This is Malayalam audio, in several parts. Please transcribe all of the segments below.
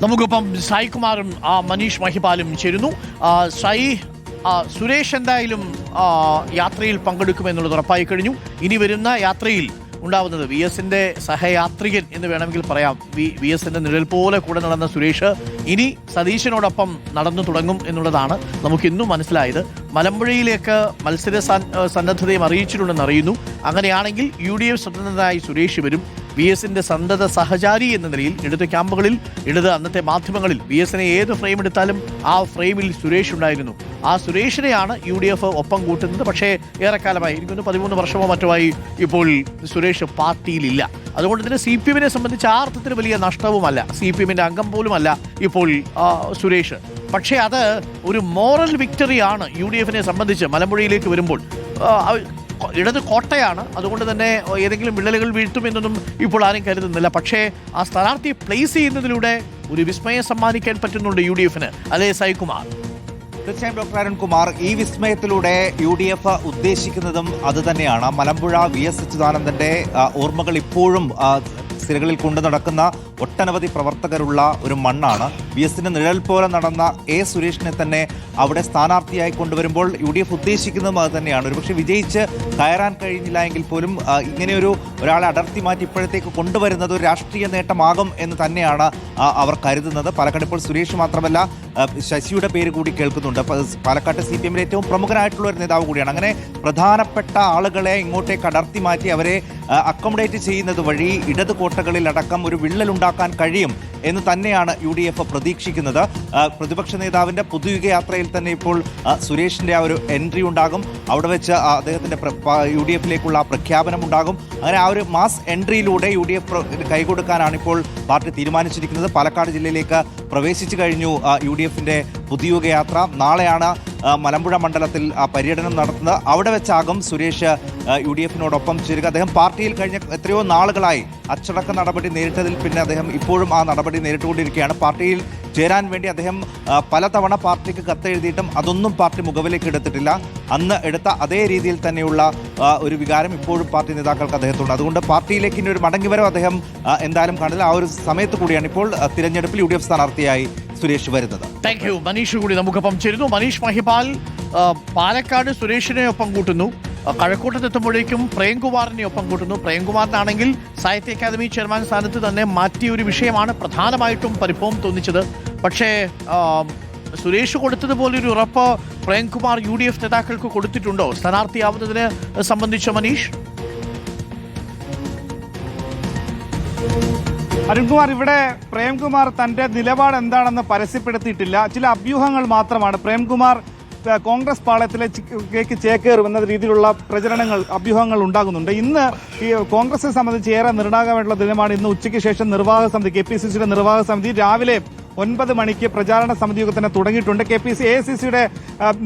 നമുക്കിപ്പം സായികുമാറും മനീഷ് മഹിപാലും ചേരുന്നു. സായി, സുരേഷ് എന്തായാലും യാത്രയിൽ പങ്കെടുക്കുമെന്നുള്ളത് ഉറപ്പായി കഴിഞ്ഞു. ഇനി വരുന്ന യാത്രയിൽ ഉണ്ടാവുന്നത് വി എസിന്റെ സഹയാത്രികൻ എന്ന് വേണമെങ്കിൽ പറയാം. വി എസിന്റെ നിഴൽ പോലെ കൂടെ നടന്ന സുരേഷ് ഇനി സതീശനോടൊപ്പം നടന്നു തുടങ്ങും എന്നുള്ളതാണ് നമുക്കിന്നും മനസ്സിലായത്. മലമ്പുഴയിലേക്ക് മത്സര സന്നദ്ധതയും അറിയിച്ചിട്ടുണ്ടെന്ന് അറിയുന്നു. അങ്ങനെയാണെങ്കിൽ UDF സ്വതന്ത്രനായി സുരേഷ് വരും. വി എസിന്റെ സന്തത സഹചാരി എന്ന നിലയിൽ ഇടത് ക്യാമ്പുകളിൽ, ഇടത് അന്നത്തെ മാധ്യമങ്ങളിൽ വി എസിനെ ഏത് ഫ്രെയിം എടുത്താലും ആ ഫ്രെയിമിൽ സുരേഷ് ഉണ്ടായിരുന്നു. ആ സുരേഷിനെയാണ് UDF ഒപ്പം കൂട്ടുന്നത്. പക്ഷേ ഏറെക്കാലമായി, എനിക്കൊന്ന് 13 വർഷമോ മറ്റുമായി ഇപ്പോൾ സുരേഷ് പാർട്ടിയിലില്ല. അതുകൊണ്ട് തന്നെ CPM-നെ സംബന്ധിച്ച് ആ അർത്ഥത്തിൽ വലിയ നഷ്ടവുമല്ല. CPM-ന്റെ അംഗം പോലുമല്ല ഇപ്പോൾ സുരേഷ്. പക്ഷേ അത് ഒരു മോറൽ വിക്ടറിയാണ് UDF-നെ സംബന്ധിച്ച്. മലമ്പുഴയിലേക്ക് വരുമ്പോൾ ഇടത് കോട്ടയാണ്, അതുകൊണ്ട് തന്നെ ഏതെങ്കിലും വിള്ളലുകൾ വീഴ്ത്തുമെന്നൊന്നും ഇപ്പോൾ ആരും കരുതുന്നില്ല. പക്ഷേ ആ സ്ഥാനാർത്ഥിയെ പ്ലേസ് ചെയ്യുന്നതിലൂടെ ഒരു വിസ്മയം സമ്മാനിക്കാൻ പറ്റുന്നുണ്ട് UDF-ന്, അല്ലേ സായികുമാർ? തീർച്ചയായും ഡോക്ടർ അരുൺകുമാർ, ഈ വിസ്മയത്തിലൂടെ UDF ഉദ്ദേശിക്കുന്നതും അത് തന്നെയാണ്. മലമ്പുഴ VS അച്യുതാനന്ദന്റെ ഓർമ്മകൾ ഇപ്പോഴും സിരകളിൽ കൊണ്ടു നടക്കുന്ന ഒട്ടനവധി പ്രവർത്തകരുള്ള ഒരു മണ്ണാണ്. VS-ന് നിഴൽ പോലെ നടന്ന സുരേഷിനെ തന്നെ അവിടെ സ്ഥാനാർത്ഥിയായി കൊണ്ടുവരുമ്പോൾ UDF ഉദ്ദേശിക്കുന്നതും അത് തന്നെയാണ്. ഒരുപക്ഷെ വിജയിച്ച് കയറാൻ കഴിഞ്ഞില്ല എങ്കിൽ പോലും ഇങ്ങനെയൊരു ഒരാളെ അടർത്തി മാറ്റി ഇപ്പോഴത്തേക്ക് കൊണ്ടുവരുന്നത് ഒരു രാഷ്ട്രീയ നേട്ടമാകും എന്ന് തന്നെയാണ് അവർ കരുതുന്നത്. പാലക്കാട് ഇപ്പോൾ സുരേഷ് മാത്രമല്ല, ശശിയുടെ പേര് കൂടി കേൾക്കുന്നുണ്ട്. പാലക്കാട്ട് CPM-ലെ ഏറ്റവും പ്രമുഖനായിട്ടുള്ള ഒരു നേതാവ് കൂടിയാണ്. അങ്ങനെ പ്രധാനപ്പെട്ട ആളുകളെ ഇങ്ങോട്ടേക്ക് അടർത്തി മാറ്റി അവരെ അക്കോമഡേറ്റ് ചെയ്യുന്നത് വഴി ഇടത് കോട്ടകളിൽ അടക്കം ഒരു വിള്ളലുണ്ടാക്കാൻ കഴിയും എന്ന് തന്നെയാണ് UDF പ്രതീക്ഷിക്കുന്നത്. പ്രതിപക്ഷ നേതാവിൻ്റെ പൊതുയുഗയാത്രയിൽ തന്നെ ഇപ്പോൾ സുരേഷിൻ്റെ ആ ഒരു എൻട്രി ഉണ്ടാകും. അവിടെ വെച്ച് അദ്ദേഹത്തിൻ്റെ UDF-ലേക്കുള്ള പ്രഖ്യാപനം ഉണ്ടാകും. അങ്ങനെ ആ ഒരു മാസ് എൻട്രിയിലൂടെ UDF കൈകൊടുക്കാനാണ് ഇപ്പോൾ പാർട്ടി തീരുമാനിച്ചിരിക്കുന്നത്. പാലക്കാട് ജില്ലയിലേക്ക് പ്രവേശിച്ചു കഴിഞ്ഞു UDF-ന്റെ പൊതുയുഗയാത്ര. നാളെയാണ് മലമ്പുഴ മണ്ഡലത്തിൽ പര്യടനം നടത്തുന്നത്. അവിടെ വെച്ചാകും സുരേഷ് UDF-നോടൊപ്പം ചേരുക. അദ്ദേഹം പാർട്ടിയിൽ കഴിഞ്ഞ എത്രയോ നാളുകളായി അച്ചടക്ക നടപടി നേരിട്ടതിൽ പിന്നെ അദ്ദേഹം ഇപ്പോഴും ആ നടപടി നേരിട്ടുകൊണ്ടിരിക്കുകയാണ്. പാർട്ടിയിൽ ചേരാൻ വേണ്ടി അദ്ദേഹം പലതവണ പാർട്ടിക്ക് കത്തെഴുതിയിട്ടും അതൊന്നും പാർട്ടി മുഖവിലേക്ക് എടുത്തിട്ടില്ല. അന്ന് എടുത്ത അതേ രീതിയിൽ തന്നെയുള്ള ഒരു വികാരം ഇപ്പോഴും പാർട്ടി നേതാക്കൾക്ക് അദ്ദേഹത്തുണ്ട്. അതുകൊണ്ട് പാർട്ടിയിലേക്ക് ഇനി ഒരു മടങ്ങിവരവ് അദ്ദേഹം എന്തായാലും കാണില്ല. ആ ഒരു സമയത്ത് കൂടിയാണ് ഇപ്പോൾ തിരഞ്ഞെടുപ്പിൽ UDF സ്ഥാനാർത്ഥിയായി സുരേഷ് വരുന്നത്. Thank you. മനീഷ് കൂടി നമുക്കൊപ്പം ചേരുന്നു. മനീഷ് മഹിപാൽ പാലക്കാട് സുരേഷിനെ ഒപ്പം കൂട്ടുന്നു. കഴക്കൂട്ടത്തെത്തുമ്പോഴേക്കും പ്രേംകുമാറിനെ ഒപ്പം കൂട്ടുന്നു. പ്രേംകുമാറിനാണെങ്കിൽ സാഹിത്യ അക്കാദമി ചെയർമാൻ സ്ഥാനത്ത് തന്നെ മാറ്റിയ ഒരു വിഷയമാണ് പ്രധാനമായിട്ടും പരിഭവം തോന്നിച്ചത്. പക്ഷേ സുരേഷ് കൊടുത്തതുപോലൊരു ഉറപ്പ് പ്രേംകുമാർ UDF നേതാക്കൾക്ക് കൊടുത്തിട്ടുണ്ടോ സ്ഥാനാർത്ഥിയാവുന്നതിനെ സംബന്ധിച്ച മനീഷ്? അരുൺകുമാർ, ഇവിടെ പ്രേംകുമാർ തന്റെ നിലപാട് എന്താണെന്ന് പരസ്യപ്പെടുത്തിയിട്ടില്ല. ചില അഭ്യൂഹങ്ങൾ മാത്രമാണ്. പ്രേംകുമാർ കോൺഗ്രസ് പാളയത്തിലേക്ക് ചേക്കേറും എന്ന രീതിയിലുള്ള അഭ്യൂഹങ്ങൾ ഉണ്ടാകുന്നുണ്ട്. ഇന്ന് ഈ കോൺഗ്രസിനെ സംബന്ധിച്ച് ഏറെ നിർണായകമായിട്ടുള്ള ദിനമാണ്. ഇന്ന് ഉച്ചയ്ക്ക് ശേഷം നിർവാഹക സമിതി, KPCC-യുടെ നിർവാഹക സമിതി രാവിലെ 9 മണിക്ക് പ്രചാരണ സമിതി യോഗം തന്നെ തുടങ്ങിയിട്ടുണ്ട്. AICC-യുടെ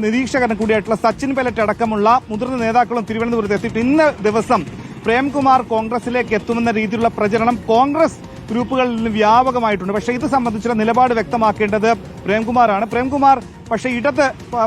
നിരീക്ഷകൻ കൂടിയായിട്ടുള്ള സച്ചിൻ പൈലറ്റ് അടക്കമുള്ള മുതിർന്ന നേതാക്കളും തിരുവനന്തപുരത്ത് എത്തിയിട്ട് ഇന്ന് ദിവസം പ്രേംകുമാർ കോൺഗ്രസിലേക്ക് എത്തുമെന്ന രീതിയിലുള്ള പ്രചരണം കോൺഗ്രസ് ഗ്രൂപ്പുകളിൽ നിന്ന് വ്യാപകമായിട്ടുണ്ട്. പക്ഷേ ഇത് സംബന്ധിച്ചുള്ള നിലപാട് വ്യക്തമാക്കേണ്ടത് പ്രേംകുമാറാണ്. പ്രേംകുമാർ പക്ഷേ ഇടത്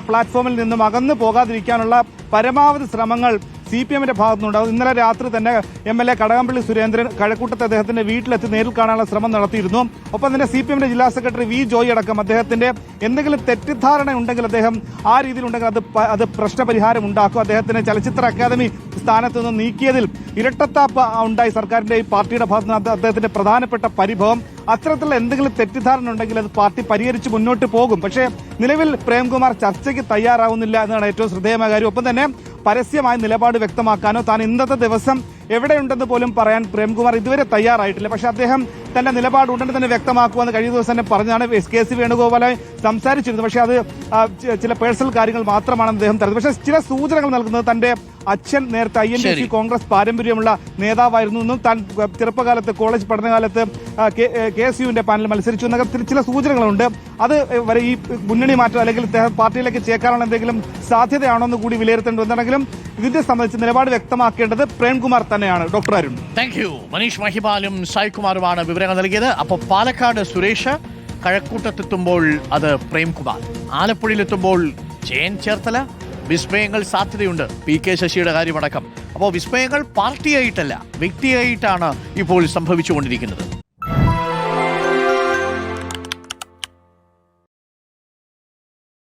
പ്ലാറ്റ്ഫോമിൽ നിന്നും അകന്നു പോകാതിരിക്കാനുള്ള പരമാവധി ശ്രമങ്ങൾ CPM-ന്റെ ഭാഗത്തുനിന്നുണ്ടാകും. ഇന്നലെ രാത്രി തന്നെ MLA കടകംപള്ളി സുരേന്ദ്രൻ കഴക്കൂട്ടത്ത് അദ്ദേഹത്തിന്റെ വീട്ടിലെത്തി നേരിൽ കാണാനുള്ള ശ്രമം നടത്തിയിരുന്നു. ഒപ്പം തന്നെ CPM-ന്റെ ജില്ലാ സെക്രട്ടറി V. ജോയ് അടക്കം അദ്ദേഹത്തിന്റെ എന്തെങ്കിലും തെറ്റിദ്ധാരണ ഉണ്ടെങ്കിൽ അദ്ദേഹം ആ രീതിയിലുണ്ടെങ്കിൽ അത് പ്രശ്നപരിഹാരം ഉണ്ടാക്കും. അദ്ദേഹത്തിന് ചലച്ചിത്ര അക്കാദമി സ്ഥാനത്ത് നിന്ന് നീക്കിയതിൽ ഇരട്ടത്താപ്പ് ഉണ്ടായി സർക്കാരിന്റെ ഈ പാർട്ടിയുടെ ഭാഗത്തുനിന്ന് അദ്ദേഹത്തിന്റെ പ്രധാനപ്പെട്ട പരിഭവം. അത്തരത്തിലുള്ള എന്തെങ്കിലും തെറ്റിദ്ധാരണ ഉണ്ടെങ്കിൽ അത് പാർട്ടി പരിഹരിച്ച് മുന്നോട്ട് പോകും. പക്ഷേ നിലവിൽ പ്രേംകുമാർ ചർച്ചയ്ക്ക് തയ്യാറാവുന്നില്ല എന്നതാണ് ഏറ്റവും ശ്രദ്ധേയമായ കാര്യം. ഒപ്പം തന്നെ പരസ്യമായ നിലപാട് വ്യക്തമാക്കാനോ താൻ ഇന്നത്തെ ദിവസം എവിടെയുണ്ടെന്ന് പോലും പറയാൻ പ്രേംകുമാർ ഇതുവരെ തയ്യാറായിട്ടില്ല. പക്ഷെ അദ്ദേഹം തന്റെ നിലപാട് ഉടനെ തന്നെ വ്യക്തമാക്കുമെന്ന് കഴിഞ്ഞ ദിവസം തന്നെ പറഞ്ഞാണ്. KC വേണുഗോപാലുമായി സംസാരിച്ചിരുന്നു. പക്ഷെ അത് ചില പേഴ്സണൽ കാര്യങ്ങൾ മാത്രമാണ് അദ്ദേഹം തരുന്നത്. പക്ഷേ ചില സൂചനകൾ നൽകുന്നത് തന്റെ അച്ഛൻ നേരത്തെ INTC കോൺഗ്രസ് പാരമ്പര്യമുള്ള നേതാവായിരുന്നു എന്നും താൻ ചെറുപ്പകാലത്ത് കോളേജ് പഠനകാലത്ത് KSUവിന്റെ പാനലിൽ മത്സരിച്ചു എന്നൊക്കെ ചില സൂചനകളുണ്ട്. അത് വരെ ഈ മുന്നണി മാറ്റം അല്ലെങ്കിൽ പാർട്ടിയിലേക്ക് ചേക്കാനുള്ള എന്തെങ്കിലും സാധ്യതയാണോ എന്ന് കൂടി വിലയിരുത്തേണ്ടി വന്നെങ്കിലും ഇതിനെ സംബന്ധിച്ച് നിലപാട് വ്യക്തമാക്കേണ്ടത് പ്രേംകുമാർ തന്നെയാണ്. Doctor Arun, thank you. Manish മഹിപാലും സായികുമാറുമാണ് വിവരങ്ങൾ നൽകിയത്. അപ്പോൾ പാലക്കാട് സുരേഷ്, കഴക്കൂട്ടത്തെത്തുമ്പോൾ അത് പ്രേംകുമാർ, ആലപ്പുഴയിലെത്തുമ്പോൾ ജയൻ ചേർത്തല. വിസ്മയങ്ങൾ സാധ്യതയുണ്ട്, PK ശശിയുടെ കാര്യമടക്കം. അപ്പോൾ വിസ്മയങ്ങൾ പാർട്ടിയായിട്ടല്ല, വ്യക്തിയായിട്ടാണ് ഇപ്പോൾ സംഭവിച്ചുകൊണ്ടിരിക്കുന്നത്.